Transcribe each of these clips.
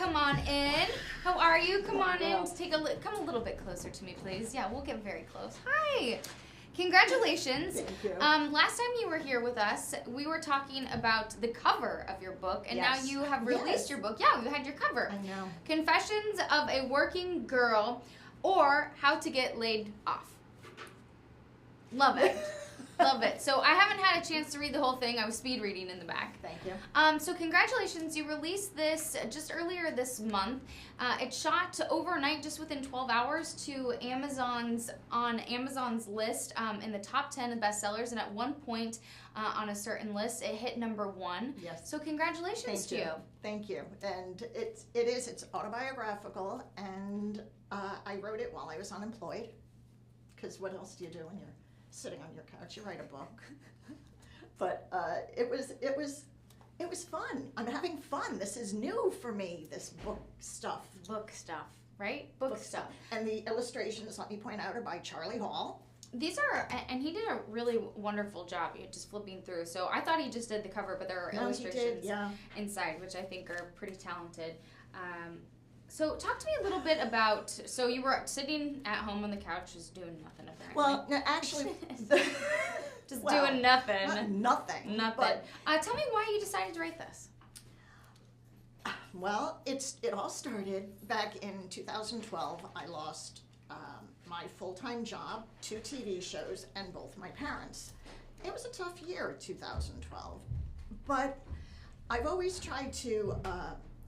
come on in. How are you? Come on in. Come a little bit closer to me, please. Yeah, we'll get very close. Hi. Congratulations. Thank you. Last time you were here with us, we were talking about the cover of your book, and now you have released your book. Yeah, we had your cover. I know. Confessions of a Working Girl, or How to Get Laid Off. Love it. Love it. So I haven't had a chance to read the whole thing. I was speed reading in the back. Thank you. So congratulations. You released this just earlier this month. It shot overnight, just within 12 hours, to Amazon's list in the top 10 of bestsellers. And at one point on a certain list, it hit #1. Yes. So congratulations to you. Thank you. And it's autobiographical, and I wrote it while I was unemployed. Because what else do you do when you're sitting on your couch? You write a book. But it was fun. I'm having fun. This is new for me, this book stuff. Book stuff, right? Book stuff. And the illustrations, let me point out, are by Charlie Hall. These are, and he did a really wonderful job just flipping through. So I thought he just did the cover, but there are illustrations inside, which I think are pretty talented. So talk to me a little bit about, so you were sitting at home on the couch just doing nothing apparently. Well, no, actually. Just doing nothing. Nothing. But tell me why you decided to write this. Well, it all started back in 2012. I lost my full-time job, 2 TV shows, and both my parents. It was a tough year, 2012. But I've always tried to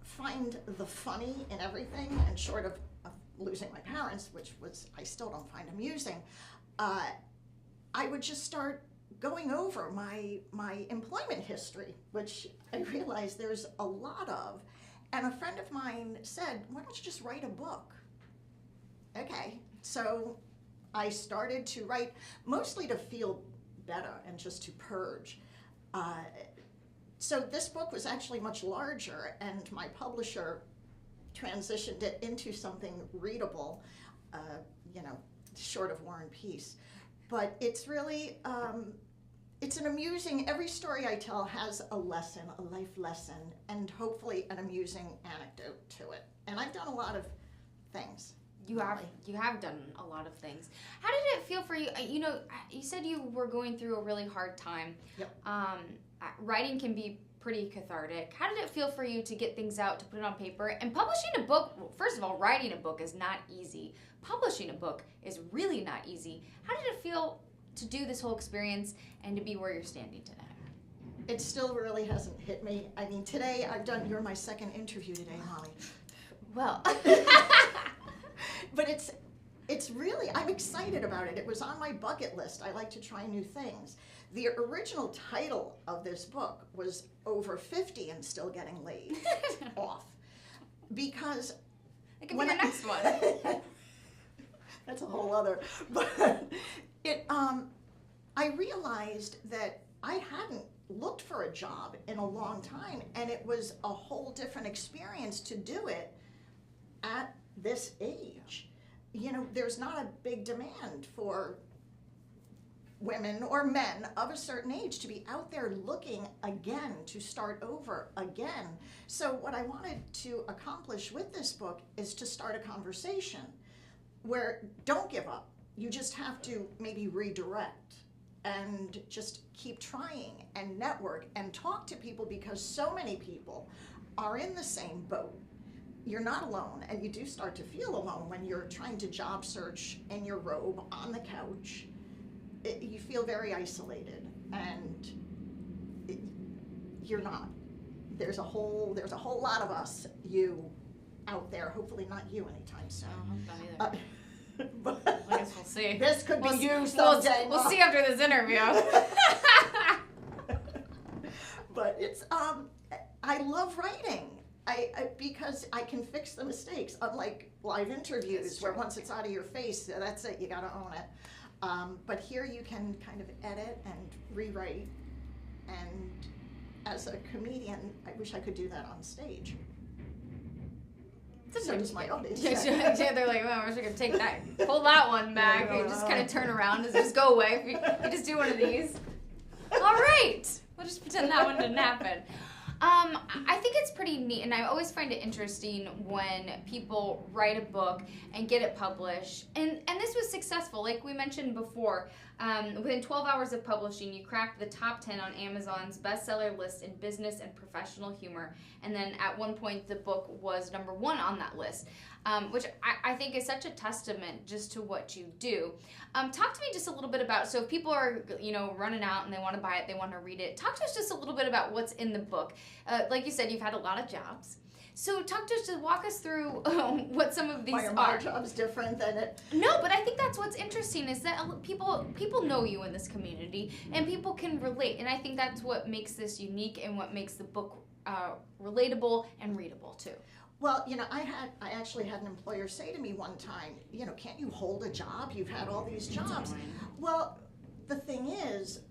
find the funny in everything, and short of losing my parents, which I still don't find amusing, I would just start going over my employment history, which I realized there's a lot of. And a friend of mine said, why don't you just write a book? Okay, so I started to write, mostly to feel better and just to purge. So this book was actually much larger, and my publisher transitioned it into something readable, short of War and Peace. But it's really, it's an amusing, every story I tell has a lesson, a life lesson, and hopefully an amusing anecdote to it. And I've done a lot of things. You have done a lot of things. How did it feel for you? You said you were going through a really hard time. Yep. Writing can be pretty cathartic. How did it feel for you to get things out, to put it on paper? And publishing a book, well, first of all, writing a book is not easy. Publishing a book is really not easy. How did it feel to do this whole experience and to be where you're standing today? It still really hasn't hit me. I mean, today you're my second interview today, Molly. Well. But it's really, I'm excited about it. It was on my bucket list. I like to try new things. The original title of this book was Over 50 and Still Getting Laid Off. Because it could be your next one. That's a whole other. But I realized that I hadn't looked for a job in a long time, and it was a whole different experience to do it at this age. There's not a big demand for women or men of a certain age to be out there looking again, to start over again. So what I wanted to accomplish with this book is to start a conversation where don't give up. You just have to maybe redirect and just keep trying and network and talk to people, because so many people are in the same boat. You're not alone, and you do start to feel alone when you're trying to job search in your robe on the couch. You feel very isolated, and you're not. There's a whole lot of us, you, out there. Hopefully not you anytime soon. I hope not either. But I guess we'll see. This could be you someday. We'll see after this interview. But it's I love writing. Because I can fix the mistakes, unlike live interviews where once it's out of your face, that's it, you gotta own it. But here you can kind of edit and rewrite, and as a comedian, I wish I could do that on stage. So does my audience. Yeah, they're like, well, I wish I could take that, pull that one back, and just kind of turn around and just go away. You just do one of these. All right, we'll just pretend that one didn't happen. I think it's pretty neat, and I always find it interesting when people write a book and get it published. And this was successful, like we mentioned before. Within 12 hours of publishing, you cracked the top 10 on Amazon's bestseller list in business and professional humor. And then at one point, the book was number 1 on that list, which I think is such a testament just to what you do. Talk to me just a little bit about, so if people are, running out and they want to buy it, they want to read it, talk to us just a little bit about what's in the book. Like you said, you've had a lot of jobs. So talk to us, just walk us through what some of these are. My job's different than it. No, but I think that's what's interesting is that people know you in this community and people can relate. And I think that's what makes this unique and what makes the book relatable and readable too. Well, I actually had an employer say to me one time, can't you hold a job? You've had all these jobs. Well, the thing is,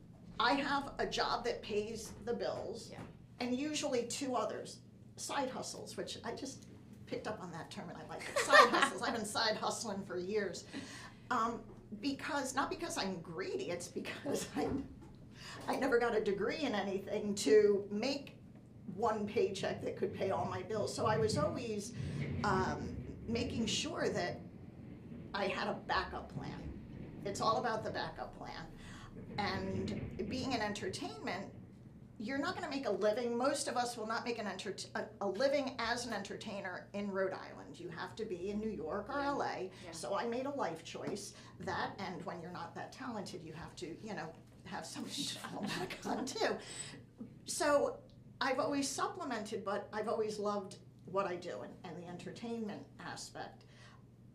I have a job that pays the bills, and usually 2 others. Side hustles, which I just picked up on that term and I like it. Side hustles. I've been side hustling for years. Not because I'm greedy, it's because I never got a degree in anything to make one paycheck that could pay all my bills. So I was always making sure that I had a backup plan. It's all about the backup plan. And being in entertainment, you're not going to make a living. Most of us will not make a living as an entertainer in Rhode Island. You have to be in New York or LA. Yeah. So I made a life choice. That, and when you're not that talented, you have to, have something to fall back on too. So I've always supplemented, but I've always loved what I do and the entertainment aspect.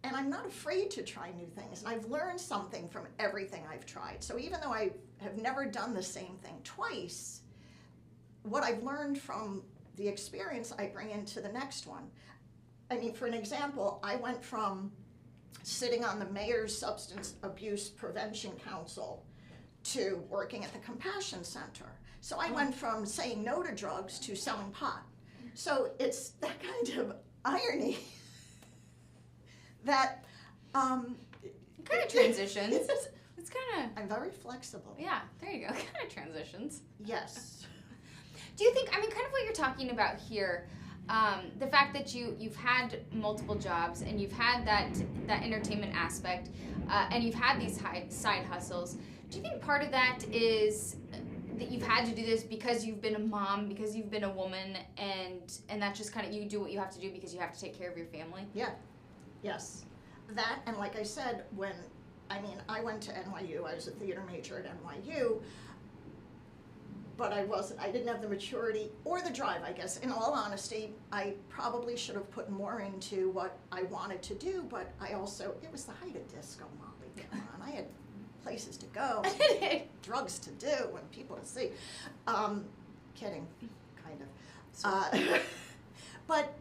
And I'm not afraid to try new things. And I've learned something from everything I've tried. So even though I have never done the same thing twice, what I've learned from the experience I bring into the next one. I mean, for an example, I went from sitting on the Mayor's Substance Abuse Prevention Council to working at the Compassion Center. So I went from saying no to drugs to selling pot. So it's that kind of irony that kind of transitions. It's kind of. I'm very flexible. Yeah, there you go. Kind of transitions. Yes. Do you think, kind of what you're talking about here, the fact that you've had multiple jobs and you've had that entertainment aspect, and you've had these side hustles, do you think part of that is that you've had to do this because you've been a mom, because you've been a woman, and that's just kind of, you do what you have to do because you have to take care of your family? Yeah. Yes. That, and like I said, I went to NYU, I was a theater major at NYU, but I didn't have the maturity or the drive, I guess. In all honesty, I probably should have put more into what I wanted to do, but it was the height of disco, Molly, come on. I had places to go, drugs to do, and people to see. Kidding, kind of. But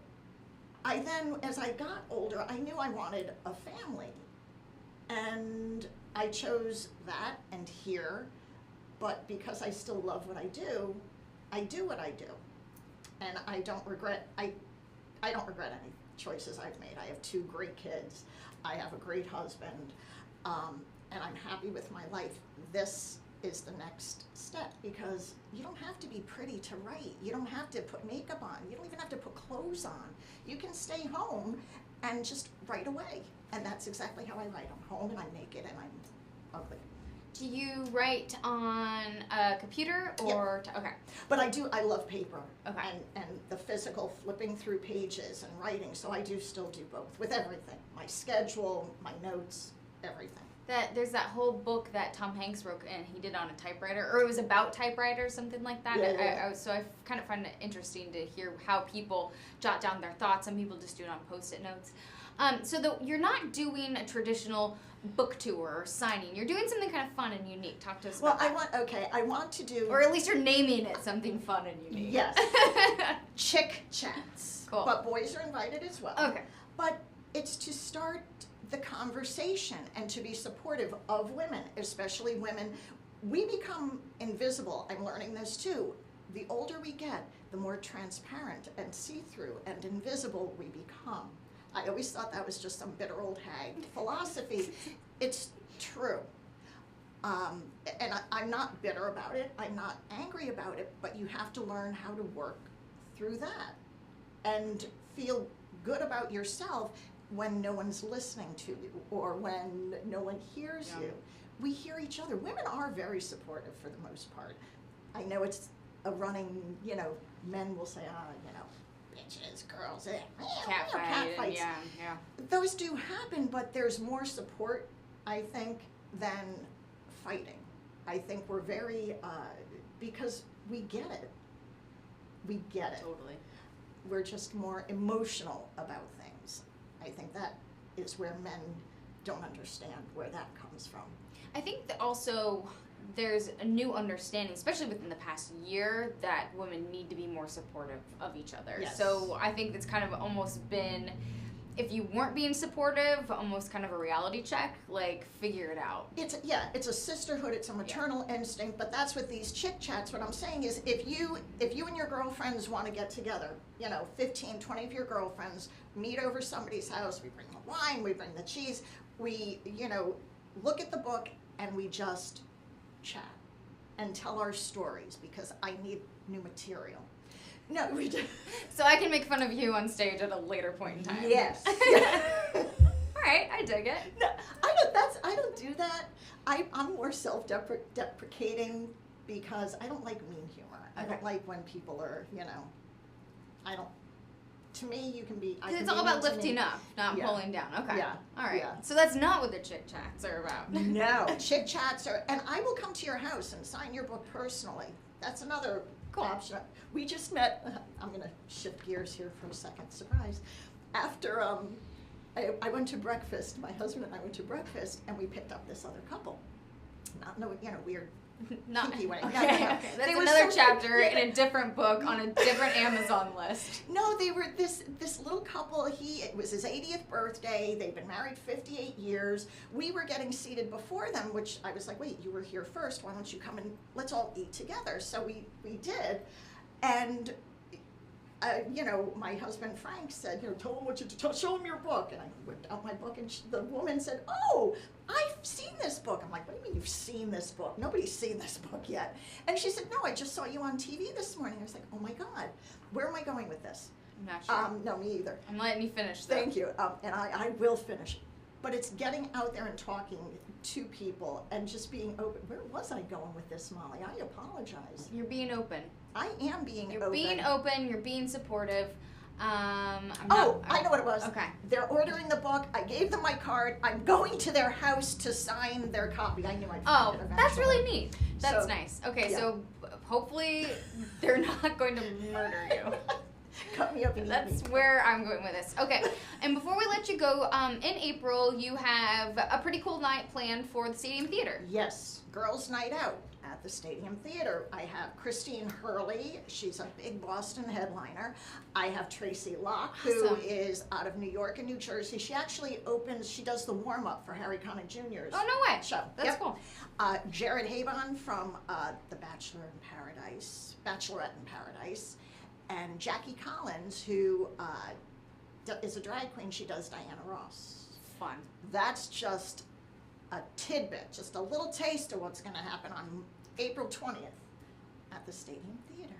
I then, as I got older, I knew I wanted a family. And I chose that and here. But because I still love what I do what I do, and I don't regret any choices I've made. I have 2 great kids, I have a great husband, and I'm happy with my life. This is the next step because you don't have to be pretty to write. You don't have to put makeup on. You don't even have to put clothes on. You can stay home and just write away, and that's exactly how I write. I'm home and I'm naked and I'm ugly. Do you write on a computer or? Yep. Okay. But I love paper. Okay. And the physical flipping through pages and writing. So I still do both with everything. My schedule, my notes, everything. There's that whole book that Tom Hanks wrote and he did on a typewriter, or it was about typewriter, something like that. Yeah. So I kind of find it interesting to hear how people jot down their thoughts. Some people just do it on Post-it notes. You're not doing a traditional book tour or signing. You're doing something kind of fun and unique. Talk to us about that. I want to do... Or at least you're naming it something fun and unique. Yes. Chick chats. Cool. But boys are invited as well. Okay. But it's to start the conversation and to be supportive of women, especially women. We become invisible. I'm learning this too. The older we get, the more transparent and see-through and invisible we become. I always thought that was just some bitter old hag philosophy. It's true. And I'm not bitter about it. I'm not angry about it, but you have to learn how to work through that and feel good about yourself when no one's listening to you or when no one hears you. We hear each other. Women are very supportive for the most part. I know it's a running, men will say, bitches, girls, Cat fights. Yeah. Those do happen, but there's more support, I think, than fighting. I think we're very, because we get it. We get it. Totally. We're just more emotional about things. I think that is where men don't understand where that comes from. I think that also there's a new understanding, especially within the past year, that women need to be more supportive of each other. Yes. So I think it's kind of almost been, if you weren't being supportive, almost kind of a reality check, like figure it out. It's a sisterhood, it's a maternal instinct, but that's with these chit chats. What I'm saying is if you and your girlfriends want to get together, 15, 20 of your girlfriends, meet over somebody's house, we bring the wine, we bring the cheese, we, look at the book and we just chat and tell our stories because I need new material. No, we do. So I can make fun of you on stage at a later point in time. Yes. All right, I dig it. No, I don't do that. I'm more self-deprecating because I don't like mean humor. I don't like when people are, I don't. To me, you can be. It's all about lifting up, not pulling down. Okay. Yeah. All right. Yeah. So that's not what the chit chats are about. No, chit chats are, and I will come to your house and sign your book personally. That's another option. We just met. I'm going to shift gears here for a second. Surprise. After I went to breakfast. My husband and I went to breakfast, and we picked up this other couple. Not in a weird. Not kinky way. Okay, No. okay. That's another chapter in a different book on a different Amazon list. No, they were this little couple. It was his 80th birthday. They've been married 58 years. We were getting seated before them, which I was like, wait, you were here first. Why don't you come and let's all eat together? So we did, and my husband Frank said, tell them what you do. Show them your book. And I whipped out my book, and the woman said, oh, I've seen this book. I'm like, what do you mean you've seen this book? Nobody's seen this book yet. And she said, no, I just saw you on TV this morning. I was like, oh my God, where am I going with this? I'm not sure. No, me either. I'm letting you finish, though. Thank you. And I will finish. But it's getting out there and talking to people and just being open. Where was I going with this, Molly? I apologize. You're being open. I am being open. You're being open. You're being supportive. I know what it was. Okay. They're ordering the book. I gave them my card. I'm going to their house to sign their copy. I knew I'd find it eventually. That's really neat. That's So, nice. Okay, yeah. so hopefully they're not going to murder you. Cut me up and eat That's me. where I'm going with this. Okay, and before we let you go, in April you have a pretty cool night planned for the Stadium Theater. Yes, Girls' Night Out at the Stadium Theater. I have Christine Hurley. She's a big Boston headliner. I have Tracy Locke, who Awesome. is out of New York and New Jersey. She actually she does the warm-up for Harry Connick Jr.'s Oh, no way. show. That's Yep. cool. Jared Habon from The Bachelorette in Paradise, and Jackie Collins, who is a drag queen. She does Diana Ross. Fun. That's just a tidbit, just a little taste of what's going to happen on April 20th at the Stadium Theater.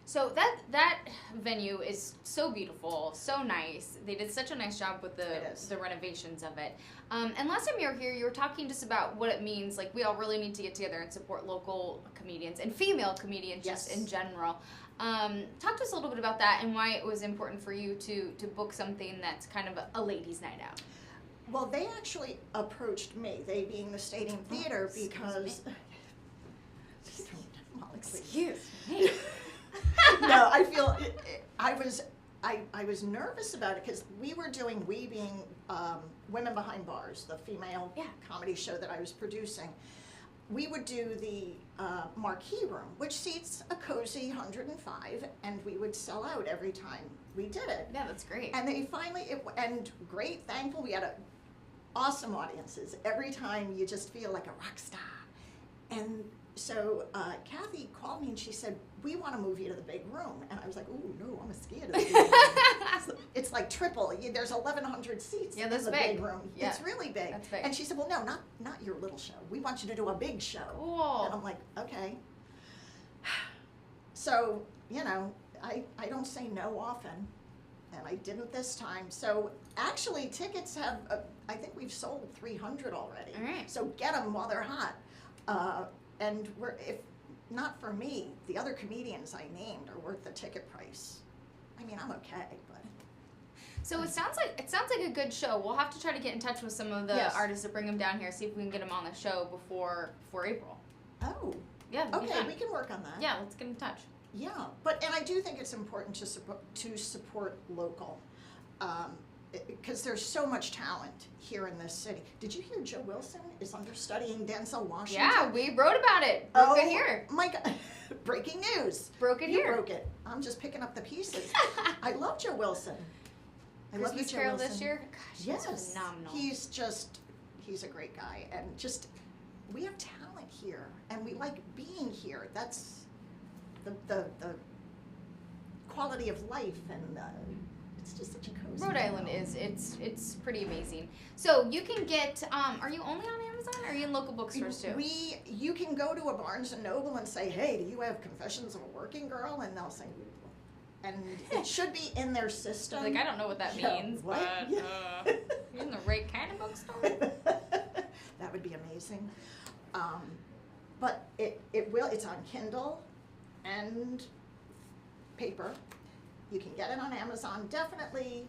So that venue is so beautiful, so nice. They did such a nice job with It is. the renovations of it. And last time you were here, you were talking just about what it means. Like, we all really need to get together and support local comedians and female comedians just Yes. in general. Talk to us a little bit about that and why it was important for you to book something that's kind of a ladies' night out. Well, they actually approached me, they being the Stadium Theater, excuse because... Excuse me. No, I feel I was nervous about it because we being Women Behind Bars, the female comedy show that I was producing. We would do the marquee room, which seats a cozy 105, and we would sell out every time we did it. Yeah, that's great. And they finally, great, thankful, we had awesome audiences. Every time you just feel like a rock star. And so Kathy called me and she said, we want to move you to the big room. And I was like, ooh, no, I'm scared of the big room. It's like triple. There's 1,100 seats in the big room. Yeah. It's really big. That's big. And she said, well, no, not your little show. We want you to do a big show. Cool. And I'm like, okay. So, I don't say no often, and I didn't this time. So actually, tickets have, I think we've sold 300 already. All right. So get them while they're hot. And if not for me, the other comedians I named are worth the ticket price. I mean, I'm okay, but. So it sounds like a good show. We'll have to try to get in touch with some of the Yes. artists to bring them down here, see if we can get them on the show before April. Oh. Yeah. that'd be Okay, fun. we can work on that. Yeah, let's get in touch. Yeah, and I do think it's important to support local, because there's so much talent here in this city. Did you hear Joe Wilson is understudying Denzel Washington? Yeah, we wrote about it. Broke it here. My God, breaking news! Broke it You here. broke it. I'm just picking up the pieces. I love Joe Wilson. I love you, Christmas Joe Carol Wilson. this year. Gosh, Yes, that's phenomenal. he's a great guy, and just we have talent here, and we like being here. That's the quality of life, and it's just such a cozy. Rhode Island town. it's pretty amazing. So you can get. Are you only on Amazon? Or are you in local bookstores too? You can go to a Barnes and Noble and say, hey, do you have Confessions of a Working Girl? And they'll say, and it should be in their system. Like, I don't know what that Yeah, means, what? but Yeah. you're in the right kind of bookstore. That would be amazing. But it's on Kindle and paper. You can get it on Amazon. Definitely,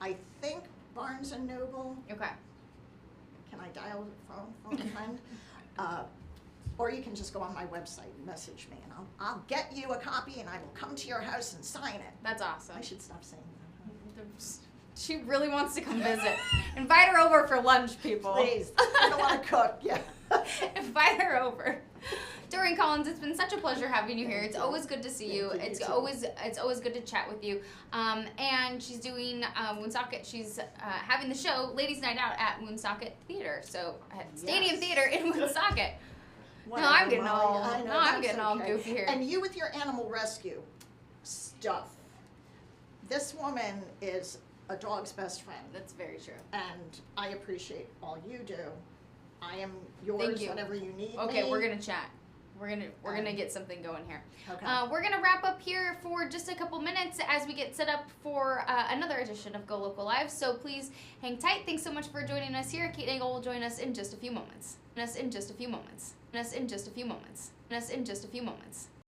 I think Barnes and Noble. Okay. Can I dial phone a friend? Or you can just go on my website and message me, and I'll get you a copy, and I will come to your house and sign it. That's awesome. I should stop saying that. She really wants to come visit. Invite her over for lunch, people. Please, I don't want to cook. Yeah. Invite her over. Doreen Collins, it's been such a pleasure having you here. It's always good to see you. Thank you, It's you too. always good to chat with you. And she's doing Woonsocket. She's having the show Ladies Night Out at Woonsocket Theater. So at Stadium Yes. Theater in Woonsocket. Whatever, I'm getting Molly, all- I know, no, I'm that's getting all okay. goofy here. And you with your animal rescue stuff. This woman is a dog's best friend, That's very true. and I appreciate all you do. I am yours, Thank you. whatever you need. Okay, me. we're gonna chat. We're gonna get something going here. Okay. We're gonna wrap up here for just a couple minutes as we get set up for another edition of Go Local Live. So please hang tight. Thanks so much for joining us here. Kate Angle will join us in just a few moments.